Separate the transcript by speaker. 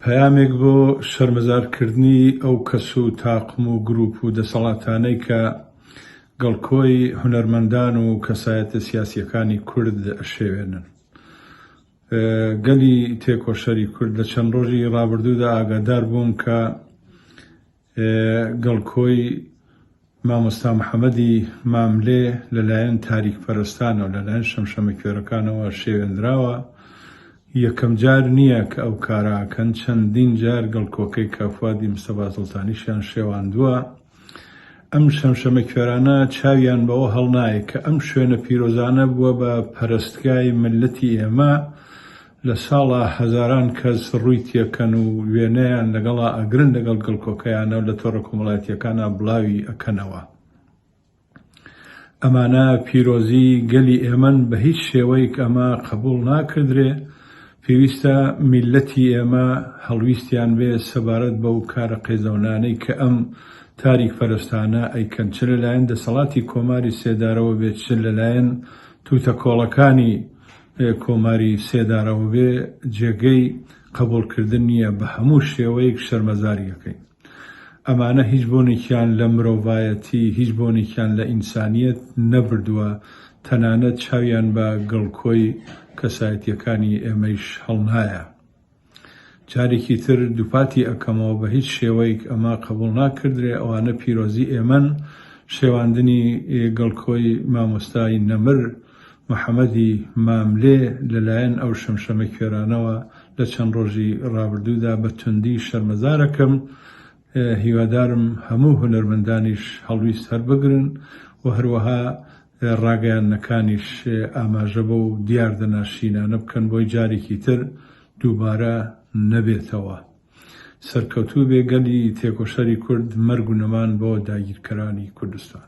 Speaker 1: پەیامێک بۆ شەرمەزارکردنی ئەو کەس و تاقم و گروپ و دەسەڵاتانەی کە گەڵکۆی هونەرمەندان و کەسایەتە سیاسیەکانی کورد ئەشێوێنن. گەلی تێکۆشەری کورد لە چەند ڕۆژی ڕابردوودا ئاگادار بووم کە گەڵکۆی مامۆستا محەممەدی ماملێ لەلایەن تاریکپەرستانە و لەلایەن شەمشەمەکوێرەکانەوە شێوێنراوە. یەکەم جار نییە کە ئەو کاراکەن، چەندین جار گەڵکۆکەی کافوادی مستەفا سوڵتانیشیان شێواندووە. ئەم شەمشەمەکوێرانە چاویان بەوە هەڵنایە کە ئەم شوێنە پیرۆزانە بووە بە پەرستگای ملەتی ئێمە، لە ساڵە هەزاران کەس ڕووی تێکەن و وێنەیان لەگەڵا ئەگرن لەگەڵ گەڵکۆکەیانە و لە تۆڕە کۆمەڵایەتیەکانە بڵاوی ئەکەنەوە. ئەمانە پیرۆزی گەلی ئێمەن بە هیچ شێوەیەک ئەمە قبوڵ ناکردرێ. پێویستە میلەتی ئێمە هەڵویستیان بێ سەبارەت بەو کارە قێزەونانەی کە ئەم تاریکپەرستانە ئەیکەن، چ لەلایەن دەسەڵاتی کۆماری سێدارەوە بێت، چ لەلایەن تووتە کۆڵەکانی کۆماری سێدارەوە بێ، جێگەی قبوڵکردن نییە بە هەموو شێوەیەک شەرمەزاریەکەی. ئەمانە هیچ بۆنێکیان لە مرۆڤایەتی، هیچ بۆنێکیان لە ئینسانیەت نەبردووە، تەنانەت چاویان بە گەڵکۆی کەسایەتیەکانی ئێمەیش هەڵنایە. جارێکی تر دووپاتی ئەکەمەوە، بە هیچ شێوەیەک ئەمە قبوڵ ناکردرێ. ئەوانە پیرۆزی ئێمەن، شێواندنی گەڵکۆی مامۆستای نەمر محەممەدی ماملێ لەلایەن ئەو شەمشەمەکوێرانەوە لە چەند ڕۆژی ڕابردوودا بە توندی شەرمەزارەکەم. هیوادارم هەموو هونەرمەندانیش هەڵویست هەربگرن و هەروەها ڕاگەیاندنەکانیش ئاماژە بە و دیاردەناشینانە بکەن بۆی جارێکی تر دووبارە نەبێتەوە. سەرکەوتوو بێ گەلی تێکۆشەری کورد، مەرگ و نەمان بۆ داگیرکەرانی کوردستان.